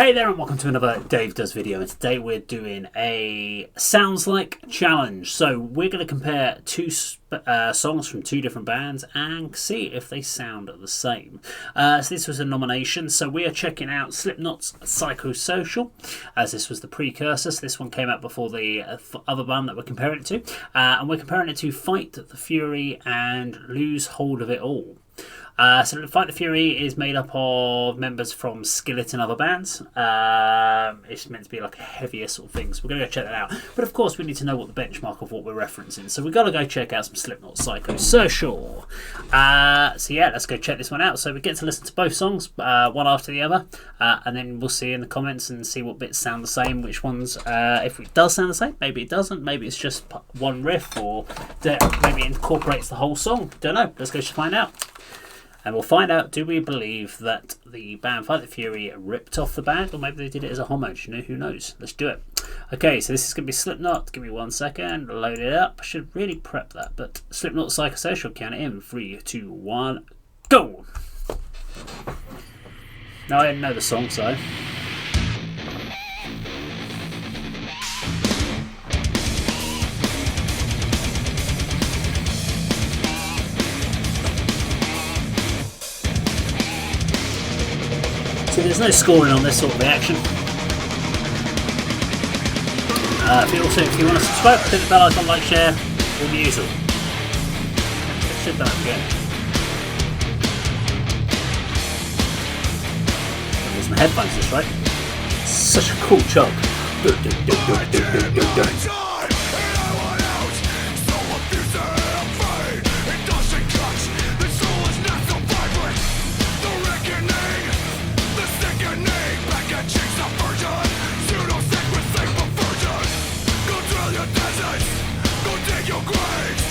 Hey there and welcome to another Dave Does video, and today we're doing a Sounds Like challenge. So we're going to compare two songs from two different bands and see if they sound the same. So this was a nomination, so we are checking out Slipknot's Psychosocial, as this was the precursor. So this one came out before the other band that we're comparing it to, and we're comparing it to Fight the Fury and Lose Hold of It All. So Fight the Fury is made up of members from Skillet and other bands. It's meant to be like a heavier sort of thing, so we're going to go check that out. But of course we need to know what the benchmark of what we're referencing, so we've got to go check out some Slipknot Psychosocial. So yeah, let's go check this one out. So we get to listen to both songs, one after the other, and then we'll see in the comments and see what bits sound the same, which ones, if it does sound the same, maybe it doesn't, maybe it's just one riff, or maybe it incorporates the whole song. Don't know, let's go find out. And we'll find out, do we believe that the band Fight the Fury ripped off the band, or maybe they did it as a homage? You know, who knows? Let's do it. Okay, so this is going to be Slipknot. Give me 1 second. Load it up. I should really prep that. But Slipknot Psychosocial, count it in. 3, 2, 1, go! Now I didn't know the song, so... So there's no scoring on this sort of reaction. If you want to subscribe, hit the bell icon, like, share, all the usual. Should that again. I'm using my headphones this, right? Such a cool chug.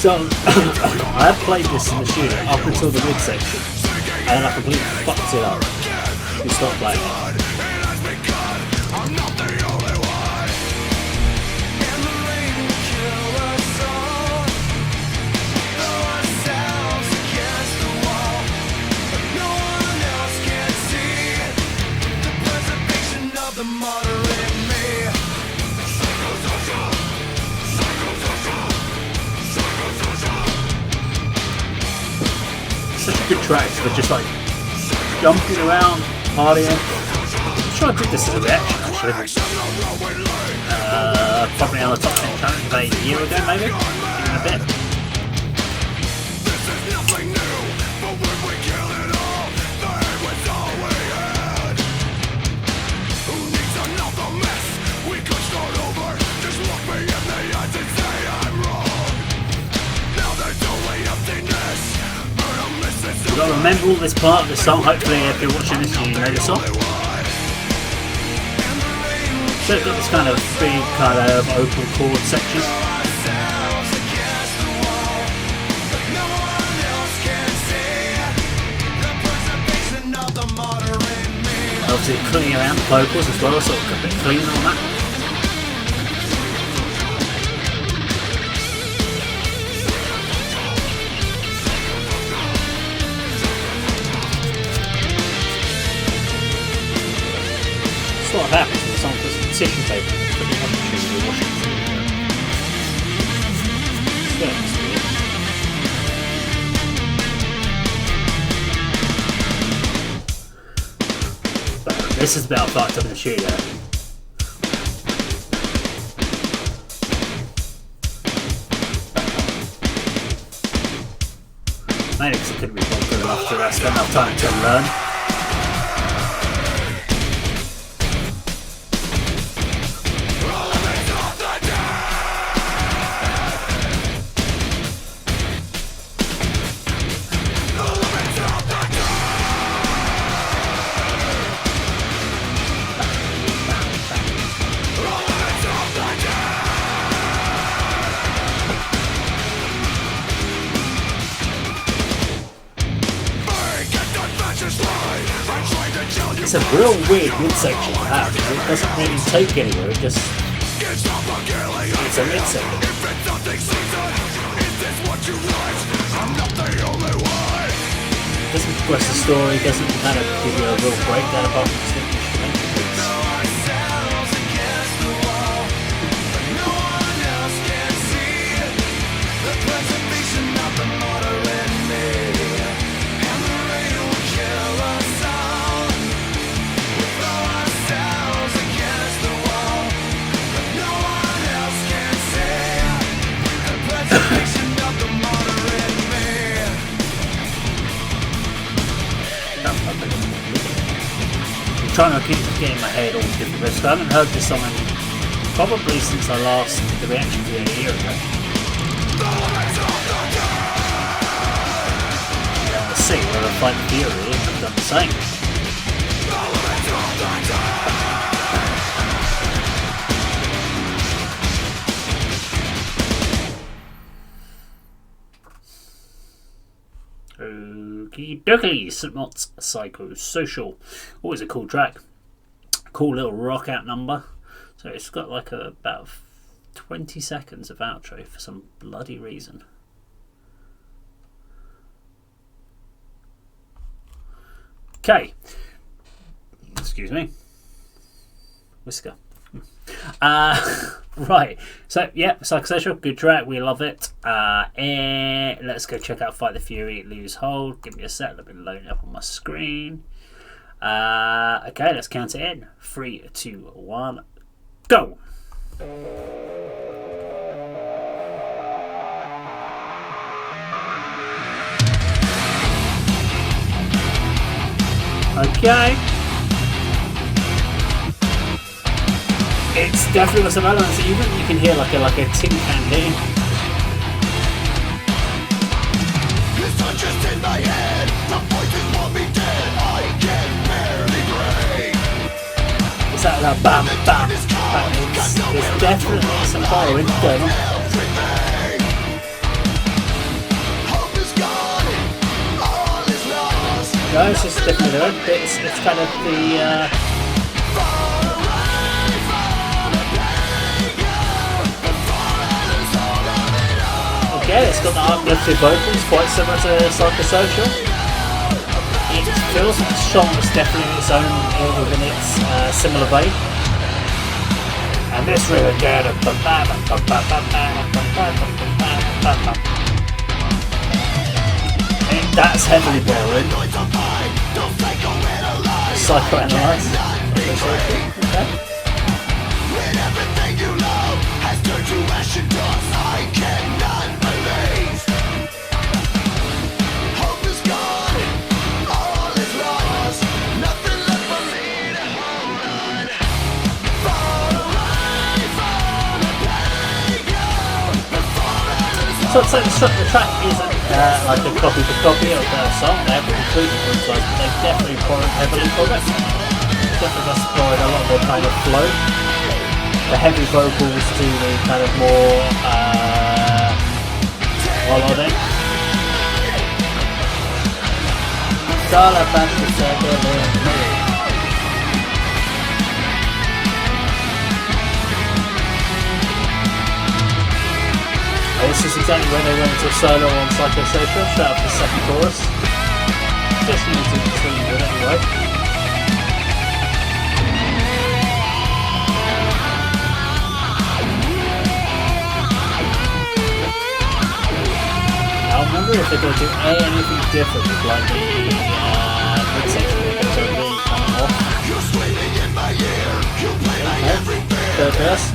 So, I have played this in the studio up until the mid section, and then I completely fucked it up. We stopped playing it. Such a good track for just like jumping around, partying. I'm trying to do this as a reaction actually. Probably on the top 10 challenge about a year ago maybe, even a bit. You've got to remember all this part of the song. Hopefully if you're watching this you know the song. So it's got this kind of big kind of open chord section. Obviously cleaning around the vocals as well, sort of a bit clean on that. That's what happens when someone puts a tissue paper and put it on the tube and wash it through. But this is about fucked up in the studio. Maybe because it couldn't be gone through enough to spend enough time to learn. It's a real weird midsection to have. It doesn't really take anywhere, it just... It's a midsection. Doesn't progress the story, doesn't kind of give you a real breakdown about the instrumental. trying to keep getting my head all different bits. I haven't heard this song probably since I last did the reaction video a year ago. Let's see whether Fight the Fury have done the same. Okie dokie, Slipknot's Psychosocial. Always a cool track. Cool little rock out number. So it's got like about 20 seconds of outro for some bloody reason. Okay. Excuse me. Whisker. Right, so yeah, Psychosocial, good track, we love it. Let's go check out Fight the Fury, Lose Hold. Give me a sec, let me load it up on my screen. Okay, let's count it in. 3, 2, 1, go! Okay. It's definitely got some elements. Even you can hear like a tin can hitting. This touches in my head. The voices want me dead. I can barely breathe. Is that like bam bam? There's definitely some borrowing going on. No, it's just definitely there. It's kind of the. Yeah, it's got the uplifted vocals, quite similar to Psychosocial. It feels like the song is definitely its own within its similar vein. And this riff again, that's heavily borrowed. Psychoanalyze. Okay. When everything you love has turned to ash and dust, I cannot believe. Hope is gone, all is lost. Nothing left for me to hold on. Far away from the playground. So the track isn't like a copy of the song. They haven't completely brutalized, but they've definitely borrowed heavily from it. Definitely just borrowed a lot more kind of flow. The heavy vocals to the kind of more melodic. It's all about the circle. This is exactly when they went into a solo on Psychosocial. Shout out to the second chorus. Just music between good anyway. I wonder if they're going to do anything different with like the mid-section that goes really kind of off. Okay. Third verse.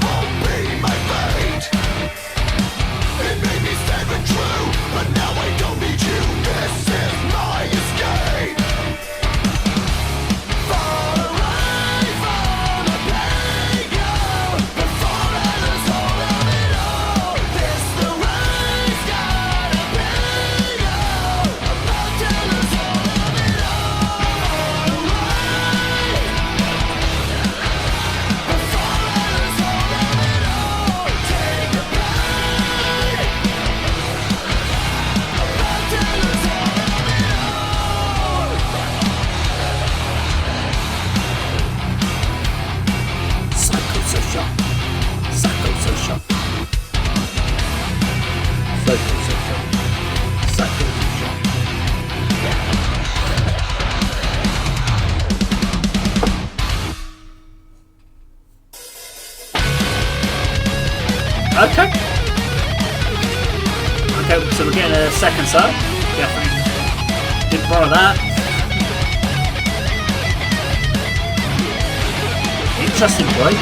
It made me stand and true, but now I don't need you. This is my escape. Far away from the playground, the forest is all of it all. This the race gotta be now. About to lose all of it all. The forest is all of it all. Take a Psychosocial. Psychosocial. Okay. Okay, so we're getting a second song. Definitely didn't borrow that. Interesting break.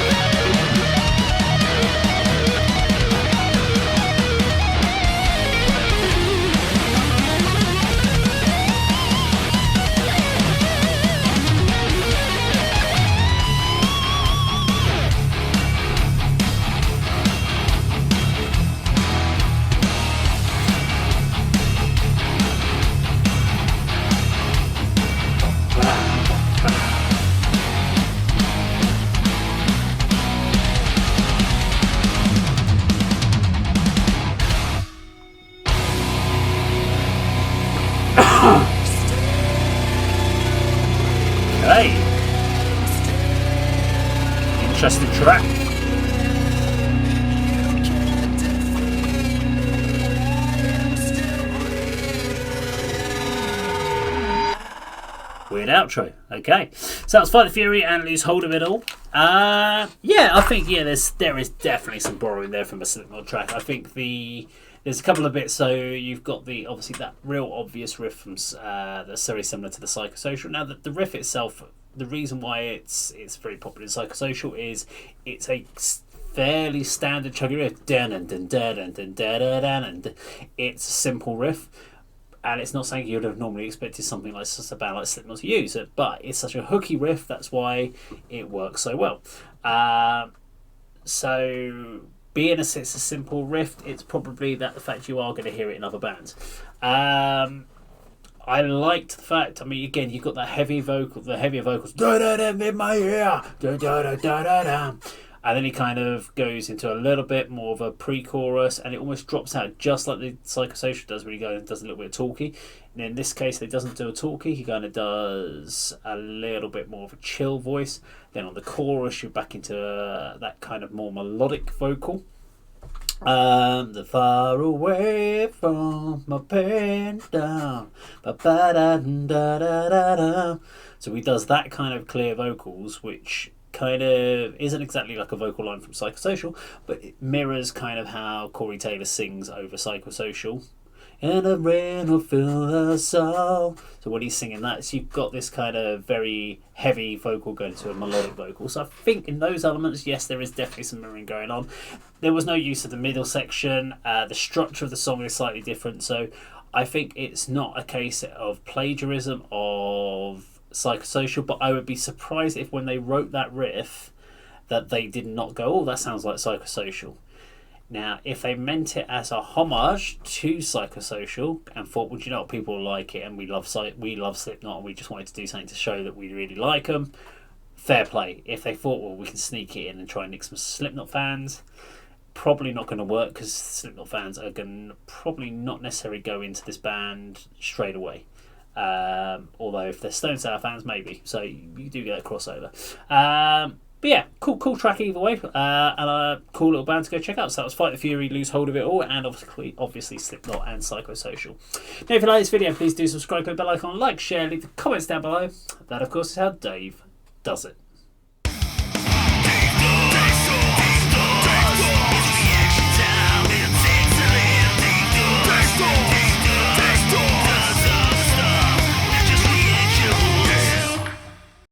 interesting track. Weird outro. Okay, so that's Fight the Fury and Lose Hold of It All. Yeah, I think there is definitely some borrowing there from a Slipknot track. I think there's a couple of bits. So you've got obviously that real obvious riff from that's very similar to the Psychosocial. Now the riff itself, the reason why it's very popular in Psychosocial is it's a fairly standard chuggy riff. It's a simple riff. And it's not something you would have normally expected something like a band like Slipknot to use it, but it's such a hooky riff, that's why it works so well. So being it's a simple riff, it's probably the fact you are going to hear it in other bands. I liked the fact, I mean, again, you've got that heavier vocals, in my ear, and then he kind of goes into a little bit more of a pre-chorus, and it almost drops out just like the Psychosocial does when he goes and does a little bit of talky. And in this case, he doesn't do a talky, he kind of does a little bit more of a chill voice. Then on the chorus, you're back into that kind of more melodic vocal. The far away from my pain down. So he does that kind of clear vocals, which kind of isn't exactly like a vocal line from Psychosocial, but it mirrors kind of how Corey Taylor sings over Psychosocial. And the rain will fill the soul. So when he's singing that, so you've got this kind of very heavy vocal going to a melodic vocal. So I think in those elements, yes, there is definitely some mirroring going on. There was no use of the middle section. The structure of the song is slightly different. So I think it's not a case of plagiarism of Psychosocial, but I would be surprised if when they wrote that riff that they did not go, oh, that sounds like Psychosocial. Now, if they meant it as a homage to Psychosocial and thought, well, you know what, people like it and we love Slipknot and we just wanted to do something to show that we really like them, fair play. If they thought, well, we can sneak it in and try and nick some Slipknot fans, probably not going to work, because Slipknot fans are going to probably not necessarily go into this band straight away. Although if they're Stone Sour fans, maybe. So you do get a crossover. But yeah, cool track either way, and a cool little band to go check out. So that was Fight the Fury, Lose Hold of It All, and obviously Slipknot and Psychosocial. Now, if you like this video, please do subscribe, click the bell icon, like, share, leave the comments down below. That, of course, is how Dave does it.